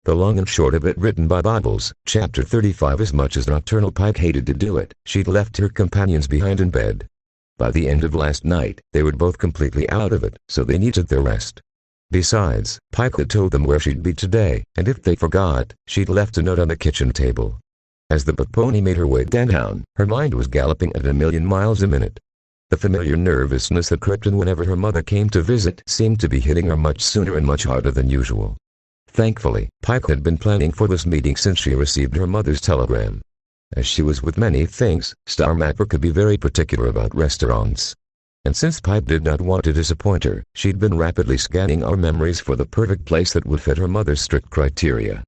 The long and short of it, written by Bobbles, Chapter 35. As much as Nocturnal Pike hated to do it, she'd left her companions behind in bed. By the end of last night, they were both completely out of it, so they needed their rest. Besides, Pike had told them where she'd be today, and if they forgot, she'd left a note on the kitchen table. As the pony made her way downtown, her mind was galloping at 1,000,000 miles a minute. The familiar nervousness that crept in whenever her mother came to visit seemed to be hitting her much sooner and much harder than usual. Thankfully, Pike had been planning for this meeting since she received her mother's telegram. As she was with many things, Star Mapper could be very particular about restaurants. And since Pike did not want to disappoint her, she'd been rapidly scanning our memories for the perfect place that would fit her mother's strict criteria.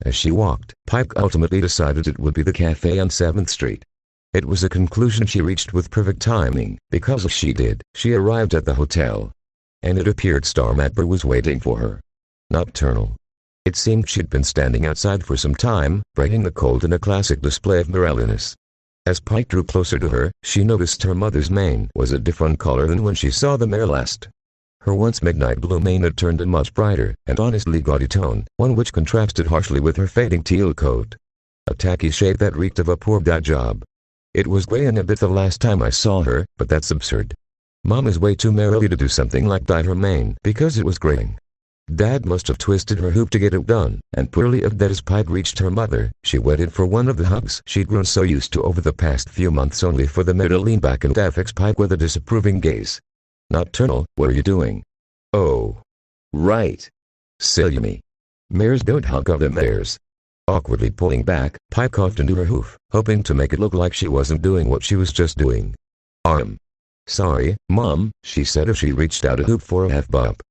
As she walked, Pike ultimately decided it would be the cafe on 7th Street. It was a conclusion she reached with perfect timing, because as she did, she arrived at the hotel. And it appeared Star Mapper was waiting for her. Nocturnal. It seemed she'd been standing outside for some time, braving the cold in a classic display of morality. As Pike drew closer to her, she noticed her mother's mane was a different color than when she saw the mare last. Her once midnight blue mane had turned a much brighter and honestly gaudy tone, one which contrasted harshly with her fading teal coat. A tacky shade that reeked of a poor dye job. It was graying a bit the last time I saw her, but that's absurd. Mom is way too merrily to do something like dye her mane because it was graying. Dad must have twisted her hoop to get it done, and poorly of that. As Pike reached her mother, she waited for one of the hugs she'd grown so used to over the past few months, only for the mare to lean back and affix Pike with a disapproving gaze. Nocturnal, what are you doing? Oh. Right. Silly me. Mares don't hug other mares. Awkwardly pulling back, Pike coughed into her hoof, hoping to make it look like she wasn't doing what she was just doing. Sorry, Mom, she said as she reached out a hoop for a half bump.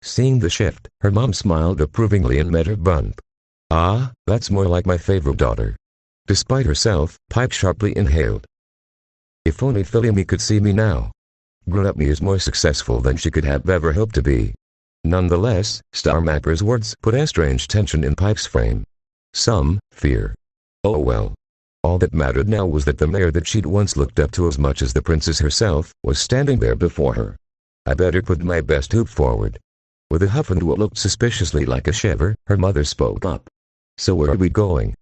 Seeing the shift, her mom smiled approvingly and met her bump. Ah, that's more like my favorite daughter. Despite herself, Pike sharply inhaled. If only Philly me could see me now. Grown-up me is more successful than she could have ever hoped to be. Nonetheless, Star Mapper's words put a strange tension in Pike's frame. Some fear. Oh well. All that mattered now was that the mare that she'd once looked up to as much as the princess herself was standing there before her. I better put my best hoop forward. With a huff and what looked suspiciously like a shiver, her mother spoke up. So where are we going?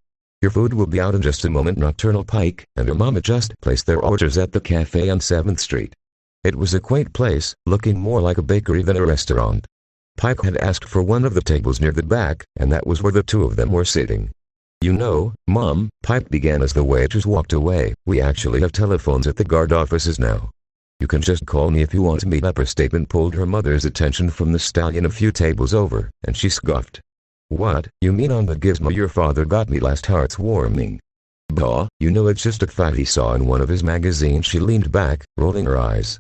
Your food will be out in just a moment. Nocturnal Pike and her mom had just placed their orders at the cafe on 7th Street. It was a quaint place, looking more like a bakery than a restaurant. Pike had asked for one of the tables near the back, and that was where the two of them were sitting. You know, Mom, Pike began as the waitress walked away, we actually have telephones at the guard offices now. You can just call me if you want to meet up. Her statement pulled her mother's attention from the stallion a few tables over, and she scoffed. What, you mean on the gizmo your father got me last? Heart's warming. Bah, you know it's just a fact he saw in one of his magazines. She leaned back, rolling her eyes.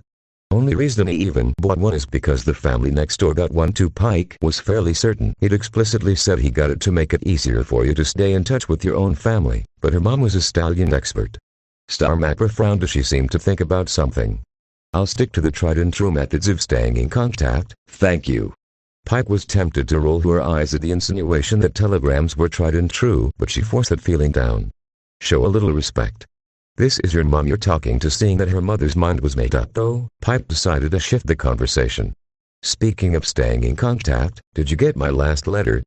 Only reason he even bought one is because the family next door got one too. Pike was fairly certain he'd explicitly said he got it to make it easier for you to stay in touch with your own family, but her mom was a stallion expert. Star Mapper frowned as she seemed to think about something. I'll stick to the tried and true methods of staying in contact, thank you. Pike was tempted to roll her eyes at the insinuation that telegrams were tried and true, but she forced that feeling down. Show a little respect. This is your mom you're talking to. Seeing that her mother's mind was made up though, Pike decided to shift the conversation. Speaking of staying in contact, did you get my last letter?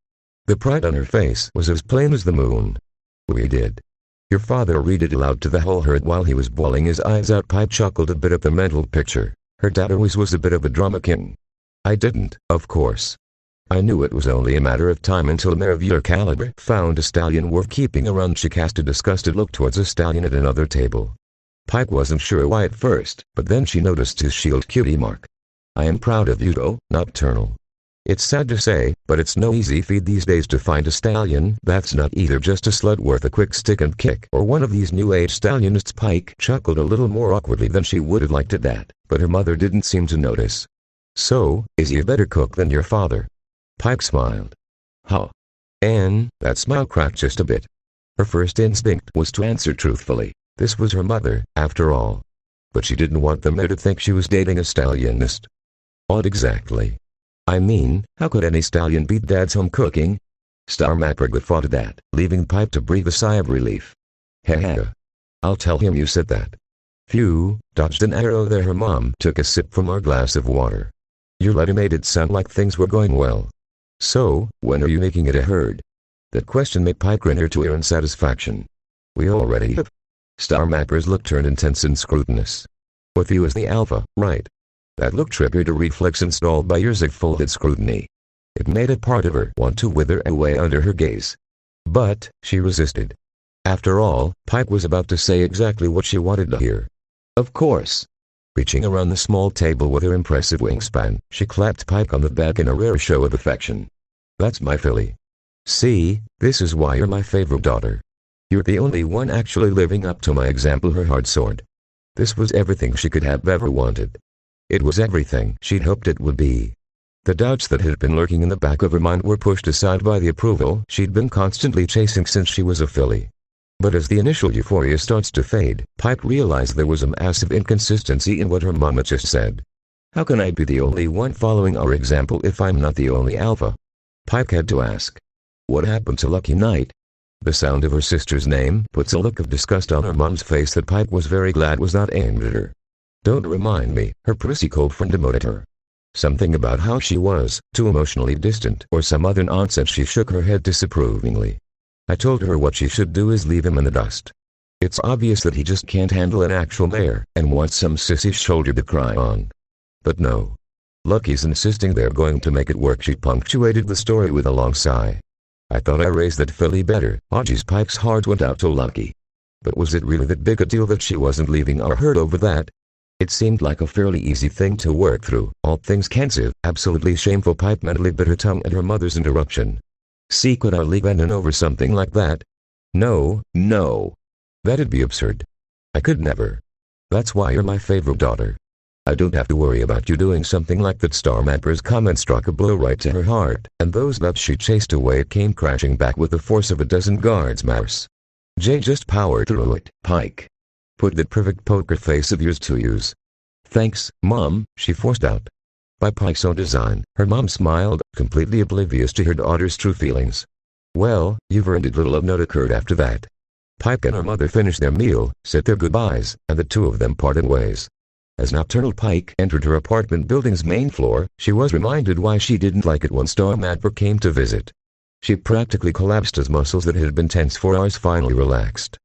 The pride on her face was as plain as the moon. We did. Your father read it aloud to the whole herd while he was bawling his eyes out. Pike chuckled a bit at the mental picture. Her dad always was a bit of a drama king. I didn't, of course. I knew it was only a matter of time until a mare of your caliber found a stallion worth keeping around. She cast a disgusted look towards a stallion at another table. Pike wasn't sure why at first, but then she noticed his shield cutie mark. I am proud of you though, Nocturnal. It's sad to say, but it's no easy feat these days to find a stallion that's not either just a slut worth a quick stick and kick or one of these new age stallionists. Pike chuckled a little more awkwardly than she would have liked at that, but her mother didn't seem to notice. So, is he a better cook than your father? Pike smiled. Huh. And that smile cracked just a bit. Her first instinct was to answer truthfully. This was her mother, after all. But she didn't want the mare to think she was dating a stallionist. What exactly? I mean, how could any stallion beat Dad's home cooking? Star Mapper guffawed at that, leaving Pike to breathe a sigh of relief. Heh. I'll tell him you said that. Phew, dodged an arrow there. Her mom took a sip from her glass of water. Your letter made it sound like things were going well. So, when are you making it a herd? That question made Pike grin ear to ear in satisfaction. We already have. Star Mapper's look turned intense and scrutinous. With you as the alpha, right? That look triggered a reflex installed by years of folded scrutiny. It made a part of her want to wither away under her gaze. But, she resisted. After all, Pike was about to say exactly what she wanted to hear. Of course. Reaching around the small table with her impressive wingspan, she clapped Pike on the back in a rare show of affection. That's my filly. See, this is why you're my favorite daughter. You're the only one actually living up to my example. Her heart soared. This was everything she could have ever wanted. It was everything she'd hoped it would be. The doubts that had been lurking in the back of her mind were pushed aside by the approval she'd been constantly chasing since she was a filly. But as the initial euphoria starts to fade, Pike realized there was a massive inconsistency in what her mama just said. How can I be the only one following our example if I'm not the only alpha? Pike had to ask. What happened to Lucky Knight? The sound of her sister's name puts a look of disgust on her mom's face that Pike was very glad was not aimed at her. Don't remind me, her prissy cold friend demoted her. Something about how she was too emotionally distant or some other nonsense. She shook her head disapprovingly. I told her what she should do is leave him in the dust. It's obvious that he just can't handle an actual mare and wants some sissy shoulder to cry on. But no. Lucky's insisting they're going to make it work. She punctuated the story with a long sigh. I thought I raised that filly better. Oh geez, Pike's heart went out to Lucky. But was it really that big a deal that she wasn't leaving our herd over that? It seemed like a fairly easy thing to work through, all things considered. Absolutely shameful. Pike mentally bit her tongue at her mother's interruption. See, could I leave Enon over something like that? No, no. That'd be absurd. I could never. That's why you're my favorite daughter. I don't have to worry about you doing something like that. Star Mapper's comment struck a blow right to her heart, and those that she chased away came crashing back with the force of a dozen guards' mouse. Jay just powered through it. Pike. Put that perfect poker face of yours to use. Thanks, Mom, she forced out. By Pike's own design, her mom smiled, completely oblivious to her daughter's true feelings. Well, you've earned it. Little of note occurred after that. Pike and her mother finished their meal, said their goodbyes, and the two of them parted ways. As Nocturnal Pike entered her apartment building's main floor, she was reminded why she didn't like it when Star Mapper came to visit. She practically collapsed as muscles that had been tense for hours finally relaxed.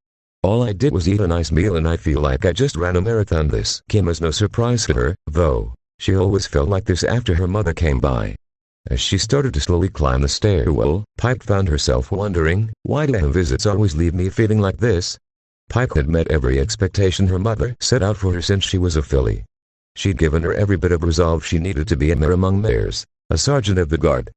All I did was eat a nice meal and I feel like I just ran a marathon. This came as no surprise to her, though. She always felt like this after her mother came by. As she started to slowly climb the stairwell, Pike found herself wondering, why do her visits always leave me feeling like this? Pike had met every expectation her mother set out for her since she was a filly. She'd given her every bit of resolve she needed to be a mare among mares, a sergeant of the guard.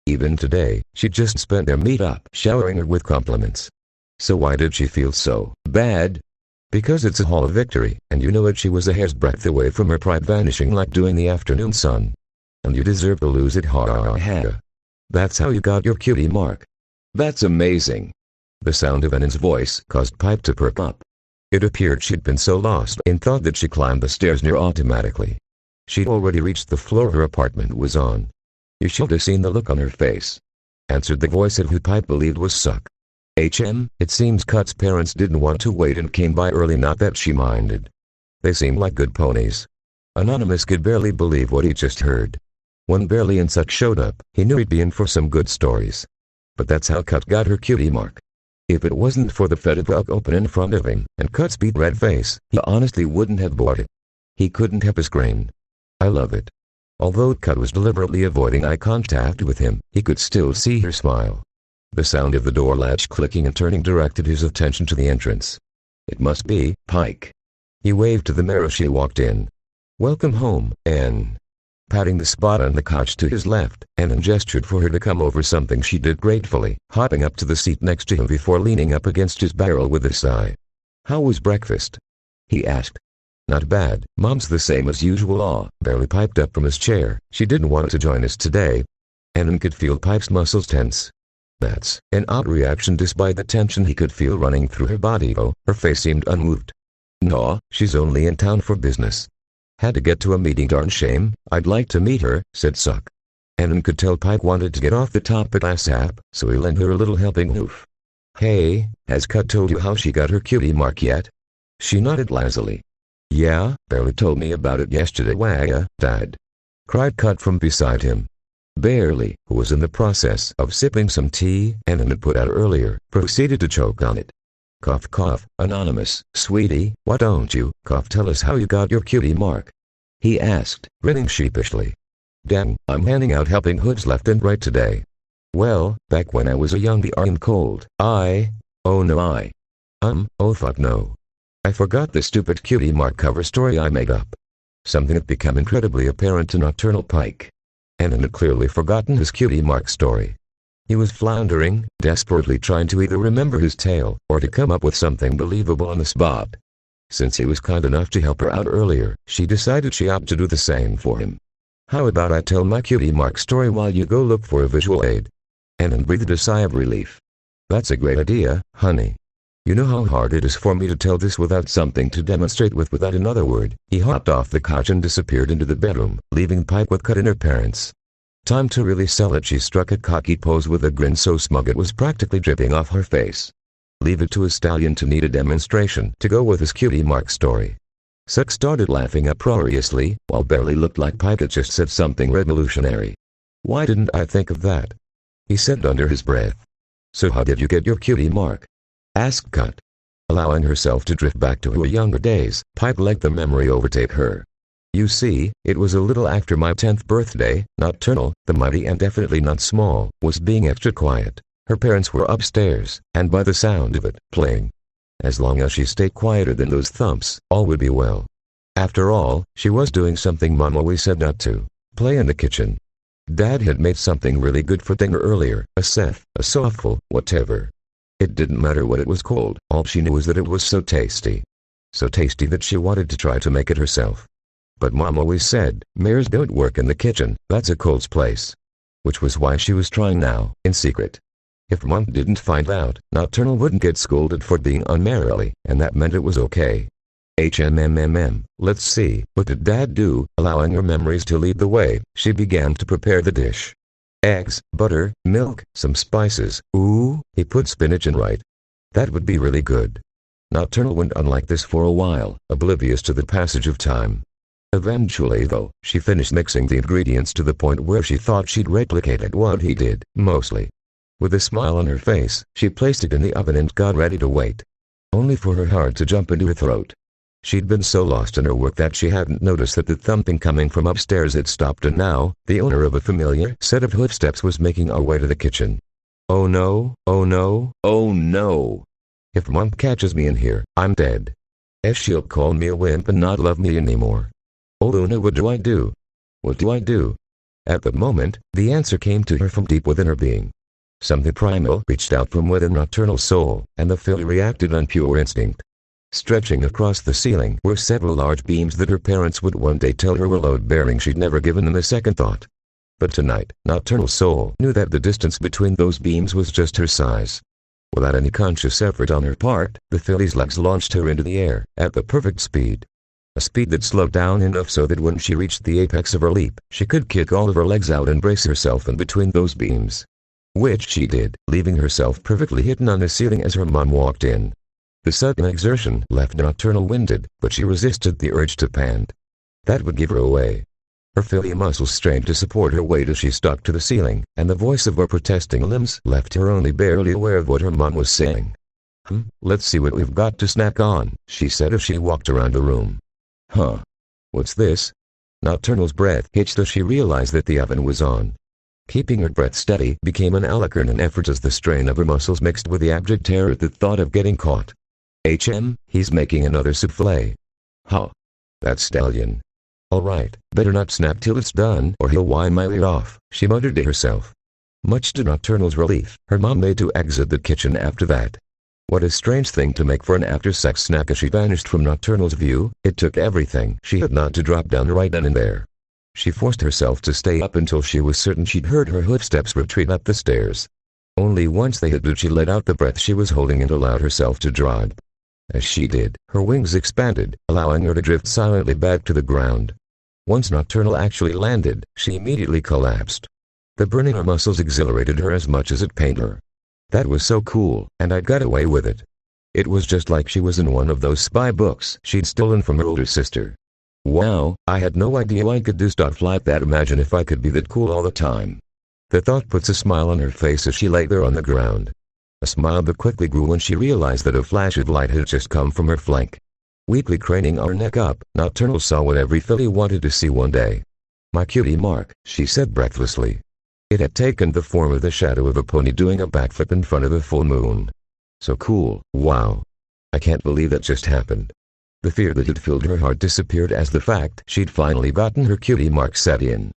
Even today, she'd just spent their meet-up showering her with compliments. So why did she feel so bad? Because it's a Hall of Victory, and you know it. She was a hair's breadth away from her pride vanishing like doing the afternoon sun. And you deserve to lose it. Ha ha ha. That's how you got your cutie mark. That's amazing. The sound of Enon's voice caused Pike to perk up. It appeared she'd been so lost in thought that she climbed the stairs near automatically. She'd already reached the floor her apartment was on. You should have seen the look on her face. Answered the voice of who Pike believed was Suck. It seems Cut's parents didn't want to wait and came by early. Not that she minded. They seemed like good ponies. Anonymous could barely believe what he just heard. When Barely and Suck showed up, he knew he'd be in for some good stories. But that's how Cut got her cutie mark. If it wasn't for the fetid book open in front of him, and Cut's beet red face, he honestly wouldn't have bought it. He couldn't help his grain. I love it. Although Cut was deliberately avoiding eye contact with him, he could still see her smile. The sound of the door latch clicking and turning directed his attention to the entrance. It must be Pike. He waved to the mare as she walked in. Welcome home, Anne. Patting the spot on the couch to his left, Enon gestured for her to come over, something she did gratefully, hopping up to the seat next to him before leaning up against his barrel with a sigh. How was breakfast? He asked. Not bad, Mom's the same as usual. Barely piped up from his chair. She didn't want to join us today. Enon could feel Pike's muscles tense. That's an odd reaction despite the tension he could feel running through her body, though her face seemed unmoved. No, she's only in town for business. Had to get to a meeting. Darn shame, I'd like to meet her, said Suck. Enon could tell Pike wanted to get off the topic ASAP, so he lent her a little helping hoof. Hey, has Cut told you how she got her cutie mark yet? She nodded lazily. Yeah, Barely told me about it yesterday. Why, Dad? Cried Cut from beside him. Barely, who was in the process of sipping some tea Annan had put out earlier, proceeded to choke on it. Cough cough, anonymous, sweetie, why don't you, tell us how you got your cutie mark? He asked, grinning sheepishly. Dang, I'm handing out helping hoods left and right today. Well, back when I was a youngie and cold, oh fuck no. I forgot the stupid cutie mark cover story I made up. Something had become incredibly apparent to Nocturnal Pike. Annan had clearly forgotten his cutie mark story. He was floundering, desperately trying to either remember his tale, or to come up with something believable on the spot. Since he was kind enough to help her out earlier, she decided she ought to do the same for him. How about I tell my cutie mark story while you go look for a visual aid? Annan breathed a sigh of relief. That's a great idea, honey. You know how hard it is for me to tell this without something to demonstrate with. Without another word, he hopped off the couch and disappeared into the bedroom, leaving Pike with Cut and her parents. Time to really sell it. She struck a cocky pose with a grin so smug it was practically dripping off her face. Leave it to a stallion to need a demonstration to go with his cutie mark story. Suck started laughing uproariously, while Barely looked like Pike had just said something revolutionary. Why didn't I think of that? He said under his breath. So how did you get your cutie mark? Asked Cut. Allowing herself to drift back to her younger days, Pike let the memory overtake her. You see, it was a little after my 10th birthday. Nocturnal, the mighty and definitely not small, was being extra quiet. Her parents were upstairs, and by the sound of it, playing. As long as she stayed quieter than those thumps, all would be well. After all, she was doing something Mom always said not to: play in the kitchen. Dad had made something really good for dinner earlier, a Seth, a softful, whatever. It didn't matter what it was called, all she knew was that it was so tasty. So tasty that she wanted to try to make it herself. But Mom always said, mares don't work in the kitchen, that's a colt's place. Which was why she was trying now, in secret. If Mom didn't find out, Nocturnal wouldn't get scolded for being unmannerly, and that meant it was okay. Let's see, what did Dad do? Allowing her memories to lead the way, she began to prepare the dish. Eggs, butter, milk, some spices. Ooh, he put spinach in, right? That would be really good. Nocturnal went on like this for a while, oblivious to the passage of time. Eventually though, she finished mixing the ingredients to the point where she thought she'd replicated what he did, mostly. With a smile on her face, she placed it in the oven and got ready to wait. Only for her heart to jump into her throat. She'd been so lost in her work that she hadn't noticed that the thumping coming from upstairs had stopped, and now, the owner of a familiar set of footsteps was making our way to the kitchen. Oh no, oh no, oh no. If Mom catches me in here, I'm dead. She'll call me a wimp and not love me anymore. Oh Luna, what do I do? What do I do? At the moment, the answer came to her from deep within her being. Something primal reached out from within Nocturnal's soul, and the filly reacted on pure instinct. Stretching across the ceiling were several large beams that her parents would one day tell her were load-bearing. She'd never given them a second thought. But tonight, Nocturnal's soul knew that the distance between those beams was just her size. Without any conscious effort on her part, the filly's legs launched her into the air, at the perfect speed. A speed that slowed down enough so that when she reached the apex of her leap, she could kick all of her legs out and brace herself in between those beams. Which she did, leaving herself perfectly hidden on the ceiling as her mom walked in. The sudden exertion left Nocturnal winded, but she resisted the urge to pant. That would give her away. Her filly muscles strained to support her weight as she stuck to the ceiling, and the voice of her protesting limbs left her only barely aware of what her mom was saying. Let's see what we've got to snack on, she said as she walked around the room. Huh. What's this? Nocturnal's breath hitched as she realized that the oven was on. Keeping her breath steady became an alacrine effort as the strain of her muscles mixed with the abject terror at the thought of getting caught. He's making another souffle. Huh. That stallion. Alright, better not snap till it's done or he'll whine my ear off, she muttered to herself. Much to Nocturnal's relief, her mom made to exit the kitchen after that. What a strange thing to make for an after-sex snack. As she vanished from Nocturnal's view, it took everything she had not to drop down right then and there. She forced herself to stay up until she was certain she'd heard her footsteps retreat up the stairs. Only once they had did she let out the breath she was holding and allowed herself to drop. As she did, her wings expanded, allowing her to drift silently back to the ground. Once Nocturnal actually landed, she immediately collapsed. The burning her muscles exhilarated her as much as it pained her. That was so cool, and I'd got away with it. It was just like she was in one of those spy books she'd stolen from her older sister. Wow, I had no idea I could do stuff like that. Imagine if I could be that cool all the time. The thought puts a smile on her face as she lay there on the ground. A smile that quickly grew when she realized that a flash of light had just come from her flank. Weakly craning her neck up, Nocturnal saw what every filly wanted to see one day. "My cutie Mark," she said breathlessly. It had taken the form of the shadow of a pony doing a backflip in front of a full moon. So cool, wow. I can't believe that just happened. The fear that had filled her heart disappeared as the fact she'd finally gotten her cutie Mark set in.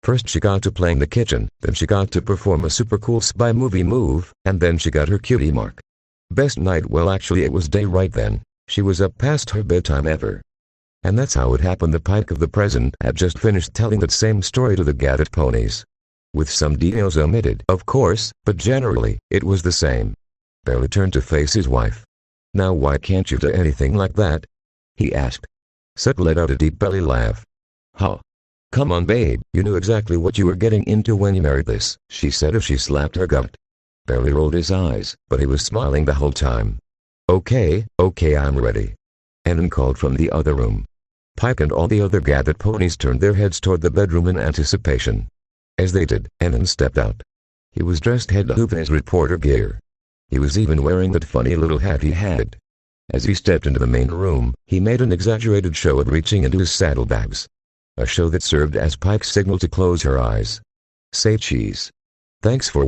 First she got to play in the kitchen, then she got to perform a super cool spy movie move, and then she got her cutie Mark. Best night, well actually it was day right then. She was up past her bedtime ever. And that's how it happened. The Pike of the present had just finished telling that same story to the gathered ponies. With some details omitted, of course, but generally, it was the same. Barely turned to face his wife. "Now why can't you do anything like that?" he asked. Seth let out a deep belly laugh. "Huh. Come on babe, you knew exactly what you were getting into when you married this," she said as she slapped her gut. Barely rolled his eyes, but he was smiling the whole time. Okay, I'm ready." Enon called from the other room. Pike and all the other gathered ponies turned their heads toward the bedroom in anticipation. As they did, Enon stepped out. He was dressed head to toe in his reporter gear. He was even wearing that funny little hat he had. As he stepped into the main room, he made an exaggerated show of reaching into his saddlebags. A show that served as Pike's signal to close her eyes. "Say cheese. Thanks for